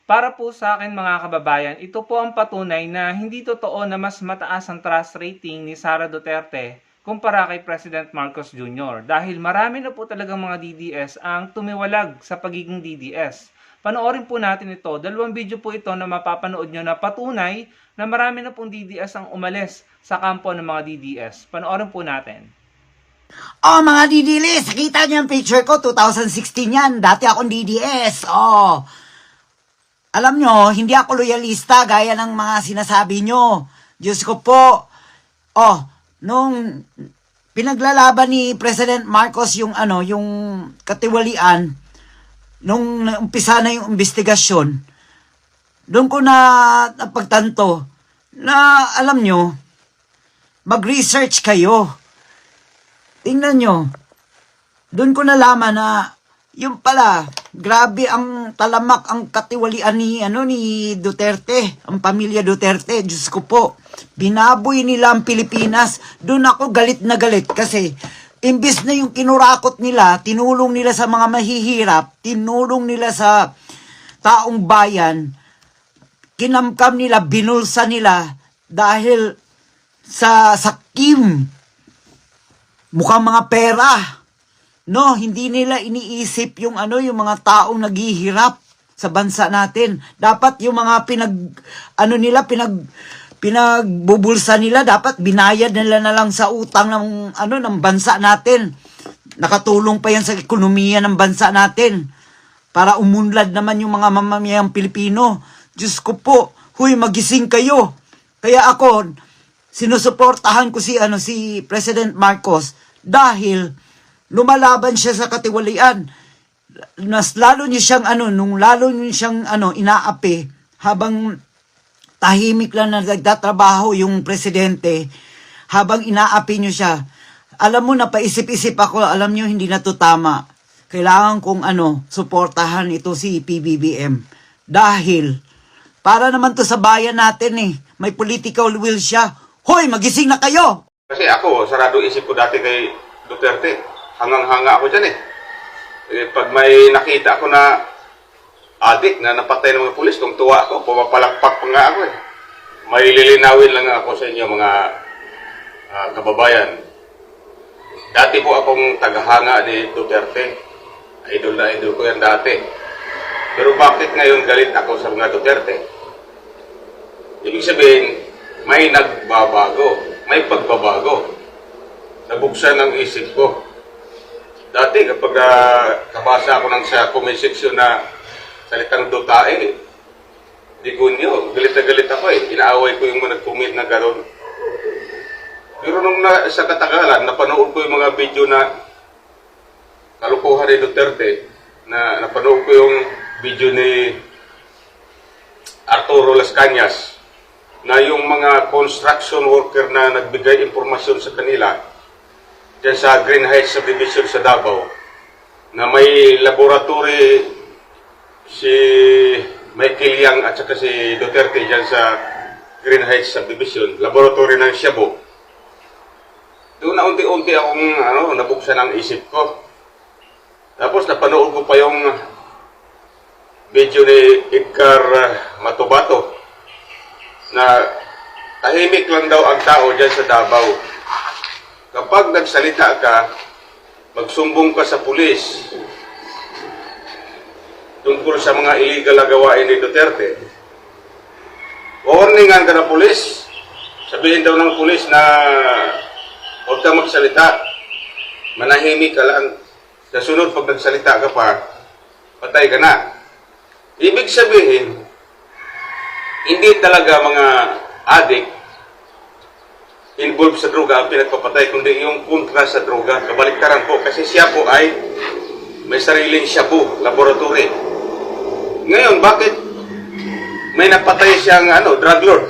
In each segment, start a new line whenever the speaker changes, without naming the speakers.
Para po sa akin mga kababayan, ito po ang patunay na hindi totoo na mas mataas ang trust rating ni Sara Duterte kumpara kay President Marcos Jr. Dahil marami na po talagang mga DDS ang tumiwalag sa pagiging DDS. Panoorin po natin ito. Dalawang video po ito na mapapanood nyo na patunay na marami na pong DDS ang umalis sa kampo ng mga DDS. Panoorin po natin.
Oh, mga DDLs, nakita niyo yung picture ko, 2016 yan. Dati akong DDS. Oh, alam nyo, hindi ako loyalista gaya ng mga sinasabi nyo. Diyos ko po. Oh, nung pinaglalaban ni President Marcos yung yung katiwalian, nung umpisa na yung investigasyon, doon ko na napagtanto na alam nyo, mag-research kayo. Tingnan nyo, doon ko nalaman na yung pala, grabe ang talamak ang katiwalian ni Duterte, ang pamilya Duterte. Diyos ko po, binaboy nila ang Pilipinas. Doon ako galit na galit kasi imbis na yung kinurakot nila, tinulong nila sa mga mahihirap, tinulong nila sa taong bayan, kinamkam nila, binulsa nila dahil sa sakim, mukhang mga pera. No, hindi nila iniisip yung yung mga taong naghihirap sa bansa natin. Dapat yung mga pinagbubulsa nila, dapat binayad nila na lang sa utang ng bansa natin. Nakatulong pa yan sa ekonomiya ng bansa natin para umunlad naman yung mga mamamayang Pilipino. Diyos ko po, huy, magising kayo. Kaya ako, sinusuportahan ko si President Marcos dahil lumalaban siya sa katiwalian. Mas lalo niya siyang inaapi habang tahimik lang na nagtatrabaho yung presidente, habang inaapi niyo siya. Alam mo, napaisip-isip ako, alam niyo hindi na to tama. Kailangan kong suportahan ito si PBBM. Dahil para naman to sa bayan natin may political will siya. Hoy, magising na kayo!
Kasi ako, sarado isip ko dati kay Duterte. Hangang-hanga ako dyan pag may nakita ako na adik na napatay ng mga pulis, kung tuwa ako, pumapalakpak pa nga ako May lilinawin lang ako sa inyo mga kababayan. Dati po akong tagahanga ni Duterte. Idol na idol ko yan dati. Pero bakit ngayon galit ako sa mga Duterte? Ibig sabihin, may nagbabago, may pagbabago. Nabuksan ang isip ko. Dati kapag kabasa ako sa comment section na salitang dotae, digunyo, galit na galit ako Inaaway ko yung mga nag-comment na gano'n. Pero nung sa katagalan, napanood ko yung mga video na kalukuhan ni Duterte, na napanood ko yung video ni Arturo Las Cañas, na yung mga construction worker na nagbigay impormasyon sa kanila dyan sa Green Heights Subdivision sa Davao, na may laboratory si Michael Yang at saka si Duterte dyan sa Green Heights Subdivision, laboratory ng Shabu. Doon na unti-unti akong nabuksan ang isip ko. Tapos napanood ko pa yung video ni Edgar Matubato na tahimik lang daw ang tao dyan sa Davao. Kapag nagsalita ka, magsumbong ka sa pulis tungkol sa mga illegal na gawain ni Duterte. Warningan ka na pulis. Sabihin daw ng pulis na huwag ka magsalita. Manahimik ka lang. Sa sunod, pag nagsalita ka pa, patay ka na. Ibig sabihin, hindi talaga mga adik involved sa droga ang pinagpapatay, kundi yung kontra sa droga. Kabaliktaran po, kasi siya po ay may sariling Shabu laboratory. Ngayon, bakit may napatay siyang drug lord?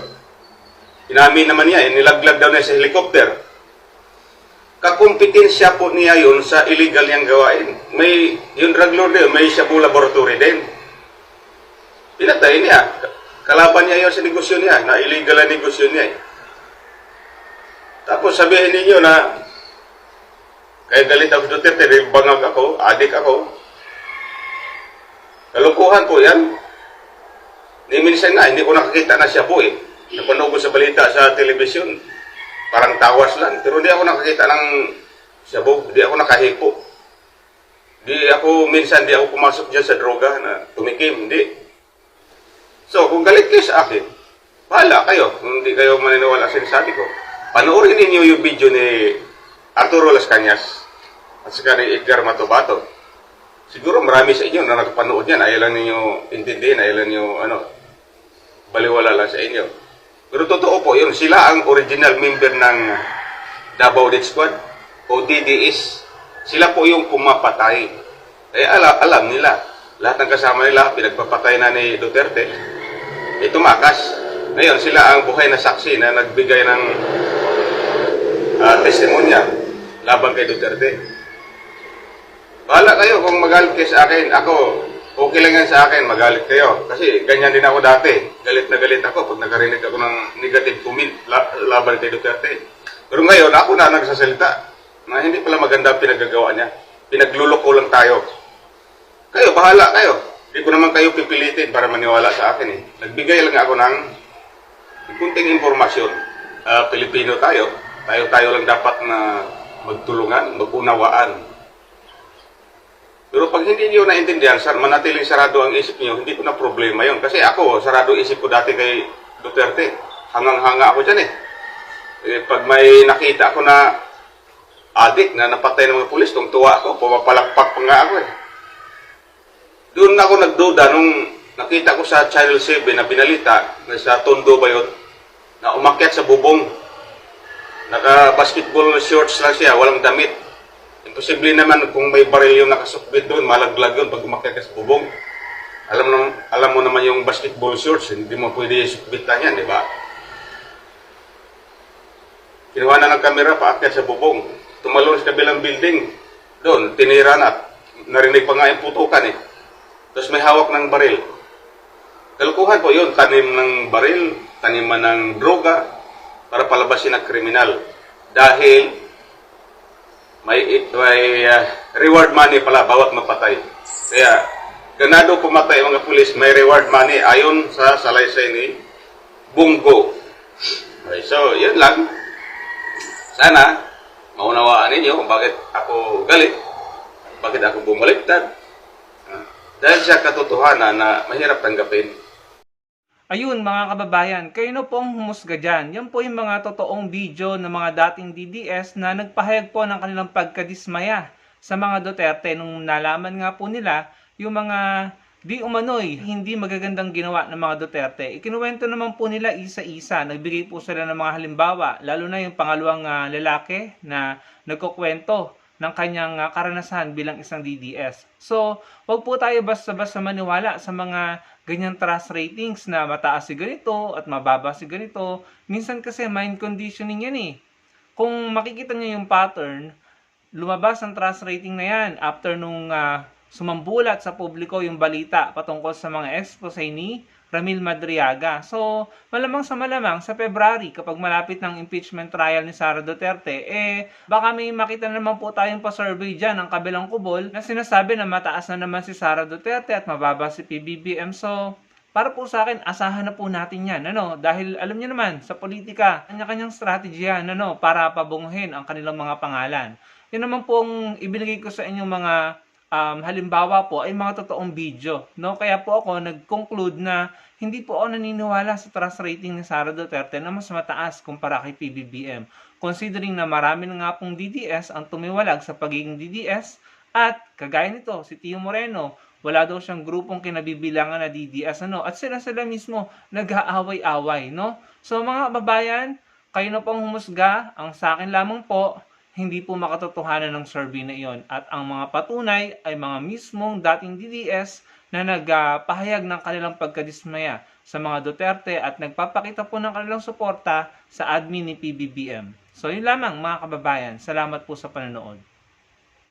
Inamin naman niya, nilaglag daw niya sa helicopter. Kakumpetensya po niya yun sa illegal niyang gawain. Yung drug lord yun, may Shabu laboratory din. Pinatay niya. Kalaban niya yun sa negosyo niya, na illegal na negosyo niya Tapos sabihin ninyo na kaya galit ako Duterte, bangag ako, adik ako. Kalukuhan po yan. minsan nga, hindi ko nakakita na siya po eh. Napanood ko sa balita sa telebisyon, parang tawas lang. Pero hindi ako nakakita ng shabu, hindi ako nakahipo. Minsan di ako pumasok dyan sa droga na tumikim, hindi. So, kung galit kayo sa akin, bahala kayo. Kung hindi kayo maniniwala sa sinasabi ko, panoorin ninyo yung video ni Arturo Las Cañas at saka ni Edgar Matobato. Siguro marami sa inyo na nakapanood yan. Ayaw lang ninyo intindihin, ayaw lang ninyo, baliwala lang sa inyo. Pero totoo po yun, sila ang original member ng Davao Death Squad o DDS. Sila po yung pumapatay. Alam nila. Lahat ng kasama nila, pinagpapatay na ni Duterte. Tumakas. Ngayon, sila ang buhay na saksi na nagbigay ng testimonya laban kay Duterte. Bahala kayo kung magalit kayo sa akin. Ako, okay lang yan sa akin, magalit kayo. Kasi ganyan din ako dati. Galit na galit ako pag nakarinig ako ng negative comment laban kay Duterte. Pero ngayon, ako na nagsasalita na hindi pala maganda ang pinaggagawa niya. Pinagluloko lang tayo. Kayo, bahala kayo. Hindi ko naman kayo pipilitin para maniwala sa akin eh. Nagbigay lang ako ng kunting informasyon. Pilipino tayo. Tayo lang dapat na magtulungan, magunawaan. Pero pag hindi niyo naintindihan, manatiling sarado ang isip niyo, hindi ko na problema yon. Kasi ako, sarado isip ko dati kay Duterte. Hangang-hanga ako dyan eh. Pag may nakita ako na adik na napatay ng mga pulis, tong tuwa ako, pumapalakpak pa nga ako eh. Doon ako nagduda nung nakita ko sa Channel 7 na binalita, na sa Tondo ba yun, na umakyat sa bubong. Naka-basketball shorts lang siya, walang damit. Imposible naman kung may baril yung nakasukbit doon, malaglag yun pag umakyat ka sa bubong. Alam mo naman yung basketball shorts, hindi mo pwede sukbitan yan, di ba? Kinuha na ng kamera, paakyat sa bubong. Tumalon sa kabilang building. Doon, tinira na. Narinig pa nga yung putukan eh. Tapos may hawak ng baril. Kalukuhan po yun, tanim ng baril, taniman ng droga, para palabasin ang kriminal. Dahil may reward money pala bawat mapatay. Kaya, ganado pumatay ang mga pulis, may reward money ayon sa salaysay ni Bungo. Okay, so, yun lang. Sana, maunawaan ninyo kung bakit ako galit, bakit ako bumaliktad. Dahil sa katotohanan na mahirap tanggapin.
Ayun mga kababayan, kayo na po ang humusga dyan. Yan po yung mga totoong video ng mga dating DDS na nagpahayag po ng kanilang pagkadismaya sa mga Duterte nung nalaman nga po nila yung mga di umano'y hindi magagandang ginawa ng mga Duterte. Ikinuwento naman po nila isa-isa. Nagbigay po sila ng mga halimbawa, lalo na yung pangalawang lalaki na nagkukwento ng kanyang karanasan bilang isang DDS. So, wag po tayo basta-basta maniwala sa mga ganyang trust ratings na mataas si ganito at mababa si ganito. Minsan kasi mind conditioning yan eh. Kung makikita niyo yung pattern, lumabas ang trust rating na yan after nung sumambulat sa publiko yung balita patungkol sa mga expose ni Ramil Madriaga. So, malamang sa February, kapag malapit ng impeachment trial ni Sara Duterte, baka may makita naman po tayong pa-survey dyan ng kabilang kubol na sinasabi na mataas na naman si Sara Duterte at mababa si PBBM. So, para po sa akin, asahan na po natin yan. Dahil alam niyo naman, sa politika, kanya-kanyang strategy yan para pabunguhin ang kanilang mga pangalan. Yan naman po ang ibinigay ko sa inyong mga halimbawa po ay mga totoong video. Kaya po ako nag-conclude na hindi po ako naniniwala sa trust rating ni Sara Duterte na mas mataas kumpara kay PBBM. Considering na marami na nga pong DDS ang tumiwalag sa pagiging DDS at kagaya nito, si Tio Moreno, wala daw siyang grupong kinabibilangan na DDS at sila mismo nag-aaway-away. So mga kababayan, kayo na pong humusga, ang sa akin lamang po, hindi po makatotohanan ng survey na iyon. At ang mga patunay ay mga mismong dating DDS na nagpahayag ng kanilang pagkadismaya sa mga Duterte at nagpapakita po ng kanilang suporta sa admin ni PBBM. So yun lamang mga kababayan. Salamat po sa panonood.